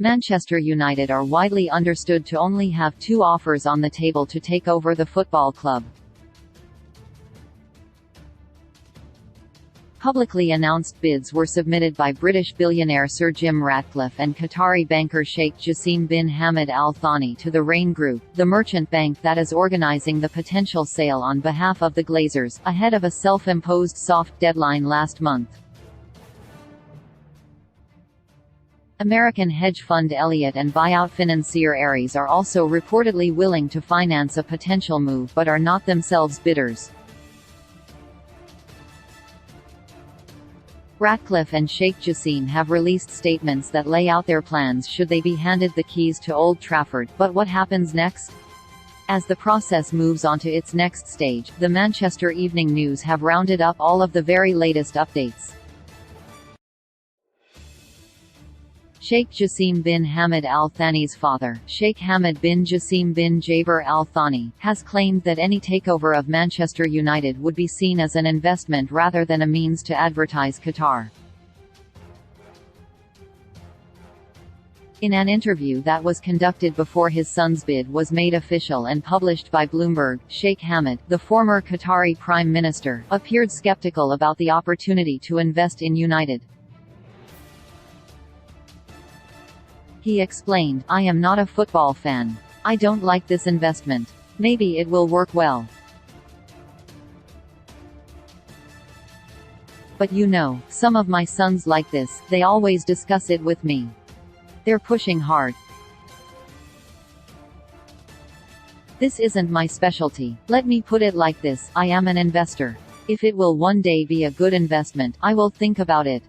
Manchester United are widely understood to only have two offers on the table to take over the football club. Publicly announced bids were submitted by British billionaire Sir Jim Ratcliffe and Qatari banker Sheikh Jassim bin Hamad Al Thani to the Rain Group, the merchant bank that is organising the potential sale on behalf of the Glazers, ahead of a self-imposed soft deadline last month. American hedge fund Elliott and buyout financier Ares are also reportedly willing to finance a potential move but are not themselves bidders. Ratcliffe and Sheikh Jassim have released statements that lay out their plans should they be handed the keys to Old Trafford, but what happens next? As the process moves on to its next stage, the Manchester Evening News have rounded up all of the very latest updates. Sheikh Jassim bin Hamad Al Thani's father, Sheikh Hamad bin Jassim bin Jaber Al Thani, has claimed that any takeover of Manchester United would be seen as an investment rather than a means to advertise Qatar. In an interview that was conducted before his son's bid was made official and published by Bloomberg, Sheikh Hamad, the former Qatari Prime Minister, appeared skeptical about the opportunity to invest in United. He explained, "I am not a football fan. I don't like this investment. Maybe it will work well. But you know, some of my sons like this, they always discuss it with me. They're pushing hard. This isn't my specialty. Let me put it like this, I am an investor. If it will one day be a good investment, I will think about it.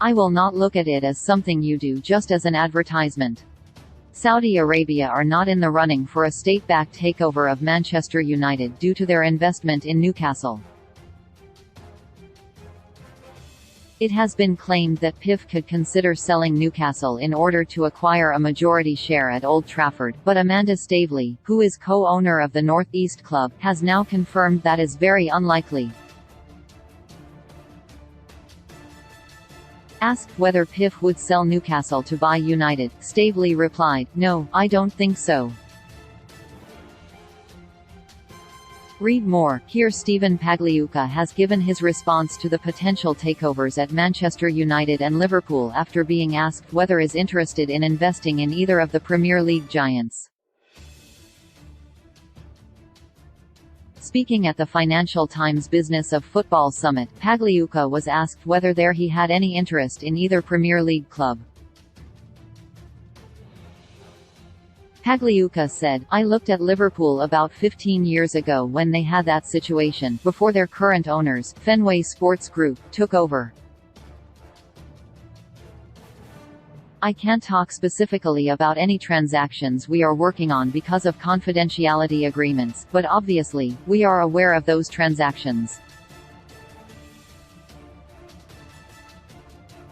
I will not look at it as something you do just as an advertisement." Saudi Arabia are not in the running for a state-backed takeover of Manchester United due to their investment in Newcastle. It has been claimed that PIF could consider selling Newcastle in order to acquire a majority share at Old Trafford, but Amanda Staveley, who is co-owner of the North East Club, has now confirmed that is very unlikely. Asked whether PIF would sell Newcastle to buy United, Staveley replied, "No, I don't think so." Read more. Here Stephen Pagliuca has given his response to the potential takeovers at Manchester United and Liverpool after being asked whether is interested in investing in either of the Premier League giants. Speaking at the Financial Times Business of Football Summit, Pagliuca was asked whether he had any interest in either Premier League club. Pagliuca said, "I looked at Liverpool about 15 years ago when they had that situation, before their current owners, Fenway Sports Group, took over. I can't talk specifically about any transactions we are working on because of confidentiality agreements, but obviously, we are aware of those transactions."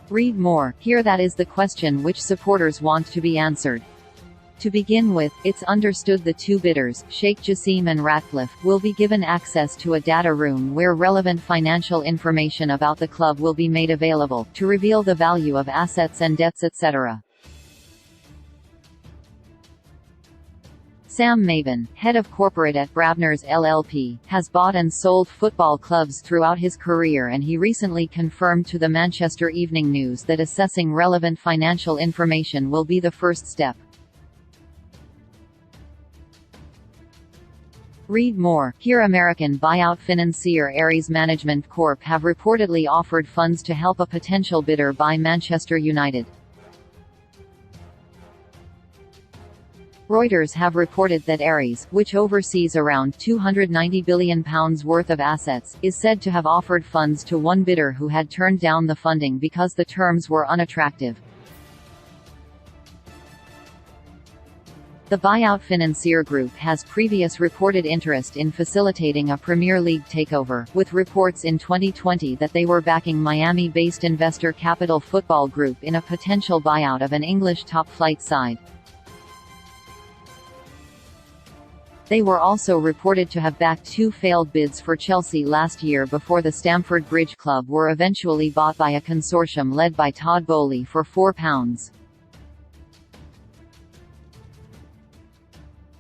Read more. Here that is the question which supporters want to be answered. To begin with, it's understood the two bidders, Sheikh Jassim and Ratcliffe, will be given access to a data room where relevant financial information about the club will be made available, to reveal the value of assets and debts etc. Sam Maven, head of corporate at Brabner's LLP, has bought and sold football clubs throughout his career, and he recently confirmed to the Manchester Evening News that assessing relevant financial information will be the first step. Read more. Here American buyout financier Ares Management Corp have reportedly offered funds to help a potential bidder buy Manchester United. Reuters have reported that Ares, which oversees around £290 billion worth of assets, is said to have offered funds to one bidder who had turned down the funding because the terms were unattractive. The buyout financier group has previous reported interest in facilitating a Premier League takeover, with reports in 2020 that they were backing Miami-based investor Capital Football Group in a potential buyout of an English top-flight side. They were also reported to have backed two failed bids for Chelsea last year before the Stamford Bridge Club were eventually bought by a consortium led by Todd Boehly for £4.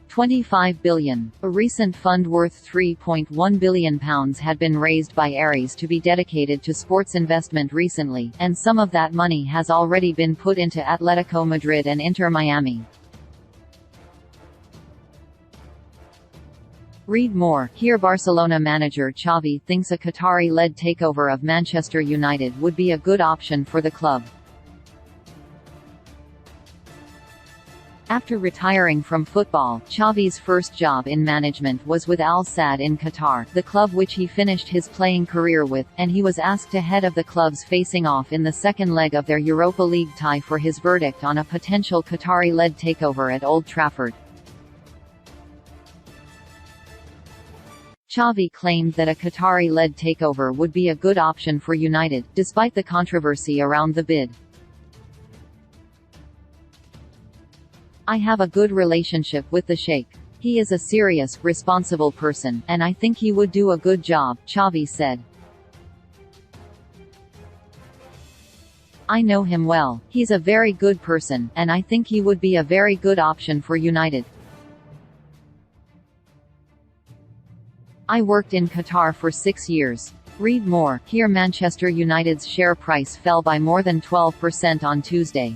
25 billion. A recent fund worth £3.1 billion had been raised by Ares to be dedicated to sports investment recently, and some of that money has already been put into Atletico Madrid and Inter Miami. Read more. Here Barcelona manager Xavi thinks a Qatari-led takeover of Manchester United would be a good option for the club. After retiring from football, Xavi's first job in management was with Al Sadd in Qatar, the club which he finished his playing career with, and he was asked ahead of the clubs facing off in the second leg of their Europa League tie for his verdict on a potential Qatari-led takeover at Old Trafford. Xavi claimed that a Qatari-led takeover would be a good option for United, despite the controversy around the bid. "I have a good relationship with the Sheikh. He is a serious, responsible person, and I think he would do a good job," Xavi said. "I know him well. He's a very good person, and I think he would be a very good option for United. I worked in Qatar for 6 years. Read more. Here Manchester United's share price fell by more than 12% on Tuesday.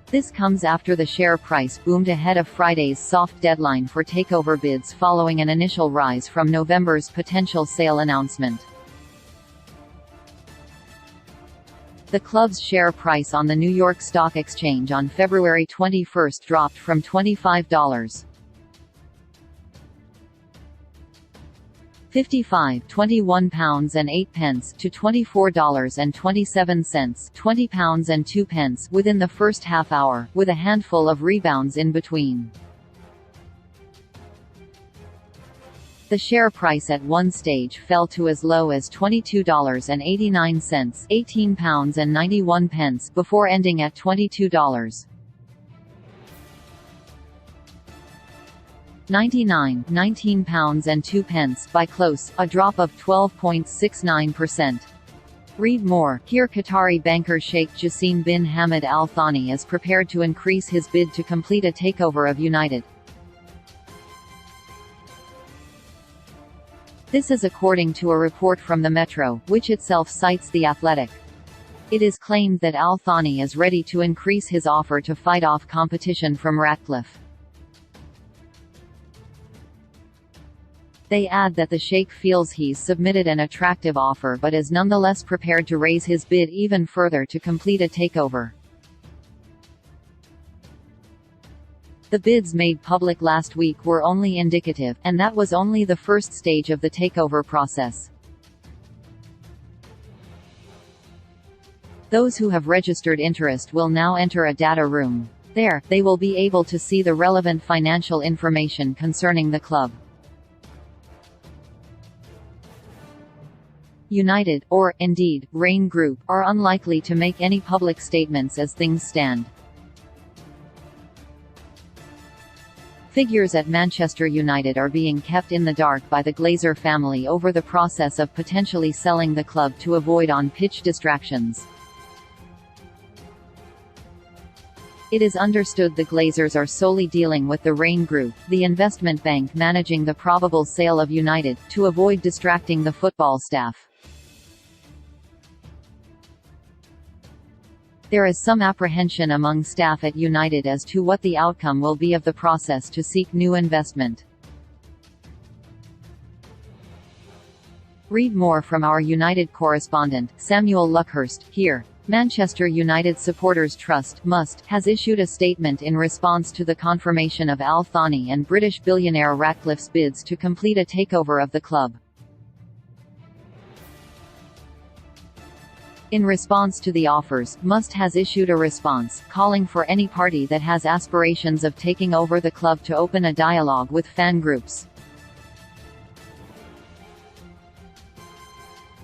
This comes after the share price boomed ahead of Friday's soft deadline for takeover bids following an initial rise from November's potential sale announcement. The club's share price on the New York Stock Exchange on February 21 dropped from $25. 21 pounds and 8 pence to $24.27, £20.02 within the first half hour, with a handful of rebounds in between. The share price at one stage fell to as low as $22.89, £18.91, before ending at $22. 19 pounds and 2 pence by close, a drop of 12.69%. Read more. Here Qatari banker Sheikh Jassim bin Hamad Al Thani is prepared to increase his bid to complete a takeover of United. This is according to a report from the Metro, which itself cites The Athletic. It is claimed that Al Thani is ready to increase his offer to fight off competition from Ratcliffe. They add that the Sheikh feels he's submitted an attractive offer but is nonetheless prepared to raise his bid even further to complete a takeover. The bids made public last week were only indicative, and that was only the first stage of the takeover process. Those who have registered interest will now enter a data room. There, they will be able to see the relevant financial information concerning the club. United, or, indeed, Rain Group, are unlikely to make any public statements as things stand. Figures at Manchester United are being kept in the dark by the Glazer family over the process of potentially selling the club to avoid on-pitch distractions. It is understood the Glazers are solely dealing with the Rain Group, the investment bank managing the probable sale of United, to avoid distracting the football staff. There is some apprehension among staff at United as to what the outcome will be of the process to seek new investment. Read more from our United correspondent, Samuel Luckhurst. Here, Manchester United Supporters Trust (MUST) has issued a statement in response to the confirmation of Al Thani and British billionaire Ratcliffe's bids to complete a takeover of the club. In response to the offers, MUST has issued a response, calling for any party that has aspirations of taking over the club to open a dialogue with fan groups.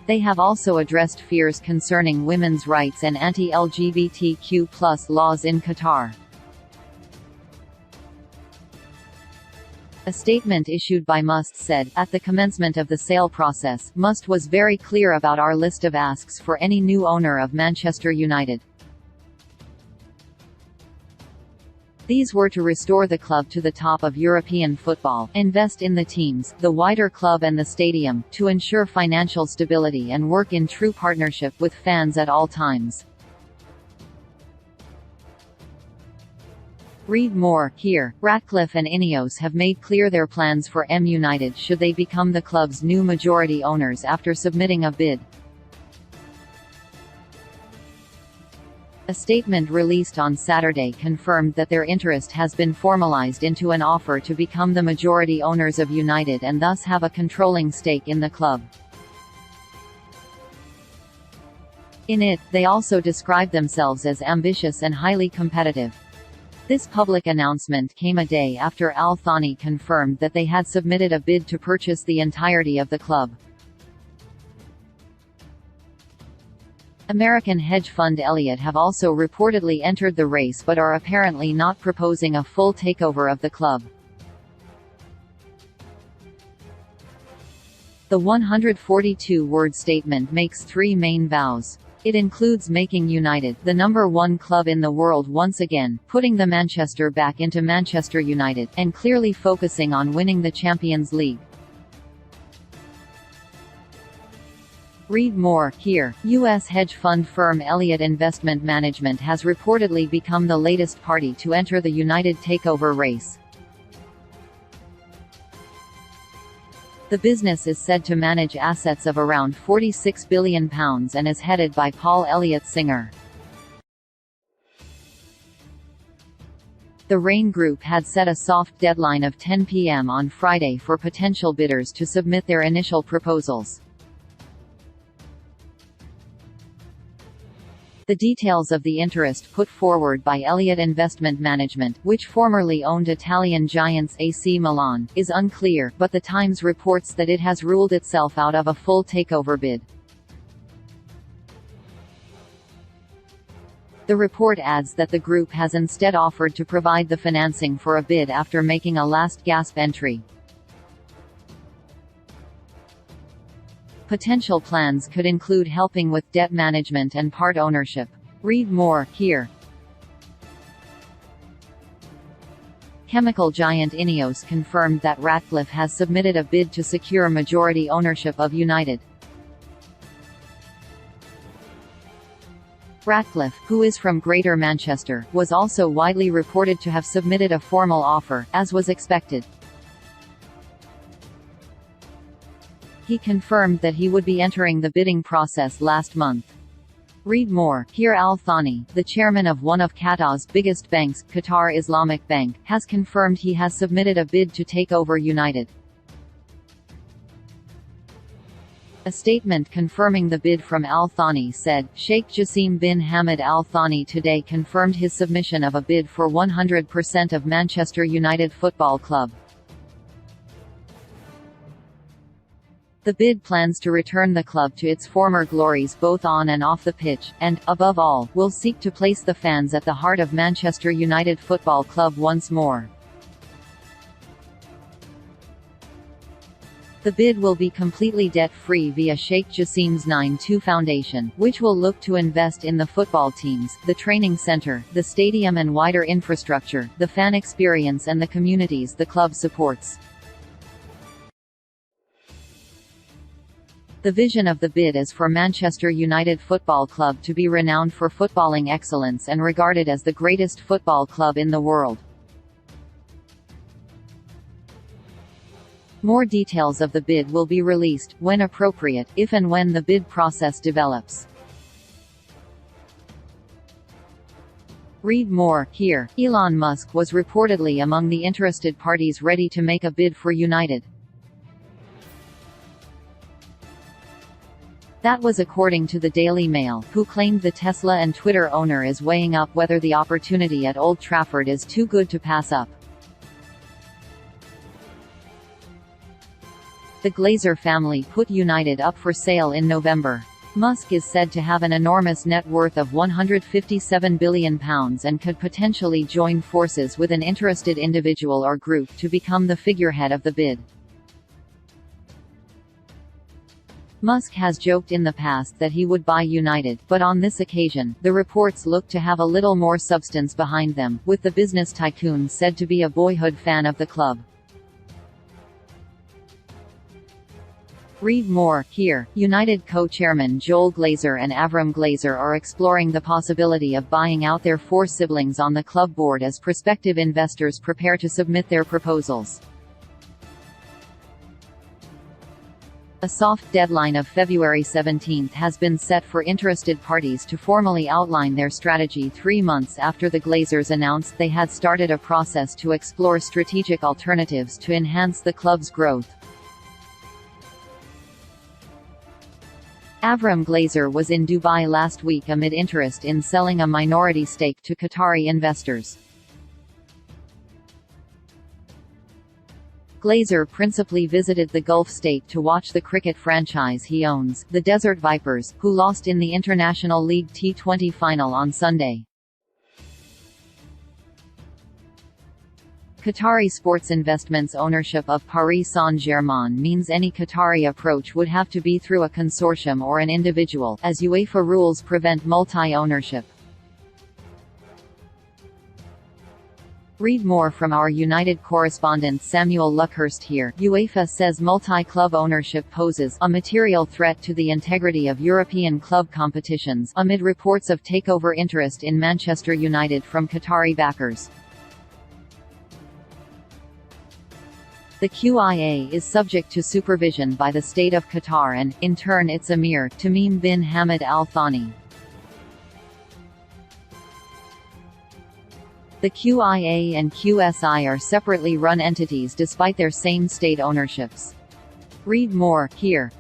They have also addressed fears concerning women's rights and anti-LGBTQ+ laws in Qatar. A statement issued by Must said, "At the commencement of the sale process, Must was very clear about our list of asks for any new owner of Manchester United. These were to restore the club to the top of European football, invest in the teams, the wider club and the stadium, to ensure financial stability and work in true partnership with fans at all times." Read more here. Ratcliffe and Ineos have made clear their plans for M United should they become the club's new majority owners after submitting a bid. A statement released on Saturday confirmed that their interest has been formalised into an offer to become the majority owners of United and thus have a controlling stake in the club. In it, they also describe themselves as ambitious and highly competitive. This public announcement came a day after Al Thani confirmed that they had submitted a bid to purchase the entirety of the club. American hedge fund Elliott have also reportedly entered the race but are apparently not proposing a full takeover of the club. The 142-word statement makes three main vows. It includes making United the #1 club in the world once again, putting the Manchester back into Manchester United, and clearly focusing on winning the Champions League. Read more here. U.S. hedge fund firm Elliott Investment Management has reportedly become the latest party to enter the United takeover race. The business is said to manage assets of around £46 billion and is headed by Paul Elliott Singer. The Rain Group had set a soft deadline of 10 p.m. on Friday for potential bidders to submit their initial proposals. The details of the interest put forward by Elliott Investment Management, which formerly owned Italian giants AC Milan, is unclear, but The Times reports that it has ruled itself out of a full takeover bid. The report adds that the group has instead offered to provide the financing for a bid after making a last-gasp entry. Potential plans could include helping with debt management and part ownership. Read more here. Chemical giant Ineos confirmed that Ratcliffe has submitted a bid to secure majority ownership of United. Ratcliffe, who is from Greater Manchester, was also widely reported to have submitted a formal offer, as was expected. He confirmed that he would be entering the bidding process last month. Read more here. Al Thani, the chairman of one of Qatar's biggest banks, Qatar Islamic Bank, has confirmed he has submitted a bid to take over United. A statement confirming the bid from Al Thani said, Sheikh Jassim bin Hamad Al Thani today confirmed his submission of a bid for 100% of Manchester United Football Club. The bid plans to return the club to its former glories both on and off the pitch, and, above all, will seek to place the fans at the heart of Manchester United Football Club once more. The bid will be completely debt-free via Sheikh Jassim's 9-2 Foundation, which will look to invest in the football teams, the training centre, the stadium and wider infrastructure, the fan experience and the communities the club supports. The vision of the bid is for Manchester United Football Club to be renowned for footballing excellence and regarded as the greatest football club in the world. More details of the bid will be released, when appropriate, if and when the bid process develops. Read more here. Elon Musk was reportedly among the interested parties ready to make a bid for United. That was according to the Daily Mail, who claimed the Tesla and Twitter owner is weighing up whether the opportunity at Old Trafford is too good to pass up. The Glazer family put United up for sale in November. Musk is said to have an enormous net worth of £157 billion and could potentially join forces with an interested individual or group to become the figurehead of the bid. Musk has joked in the past that he would buy United, but on this occasion, the reports look to have a little more substance behind them, with the business tycoon said to be a boyhood fan of the club. Read more here. United co-chairman Joel Glazer and Avram Glazer are exploring the possibility of buying out their 4 siblings on the club board as prospective investors prepare to submit their proposals. A soft deadline of February 17 has been set for interested parties to formally outline their strategy 3 months after the Glazers announced they had started a process to explore strategic alternatives to enhance the club's growth. Avram Glazer was in Dubai last week amid interest in selling a minority stake to Qatari investors. Glazer principally visited the Gulf state to watch the cricket franchise he owns, the Desert Vipers, who lost in the International League T20 final on Sunday. Qatari Sports Investments ownership of Paris Saint-Germain means any Qatari approach would have to be through a consortium or an individual, as UEFA rules prevent multi-ownership. Read more from our United correspondent Samuel Luckhurst here. UEFA says multi-club ownership poses a material threat to the integrity of European club competitions, amid reports of takeover interest in Manchester United from Qatari backers. The QIA is subject to supervision by the State of Qatar and, in turn, its emir, Tamim bin Hamad Al Thani. The QIA and QSI are separately run entities despite their same state ownerships. Read more here.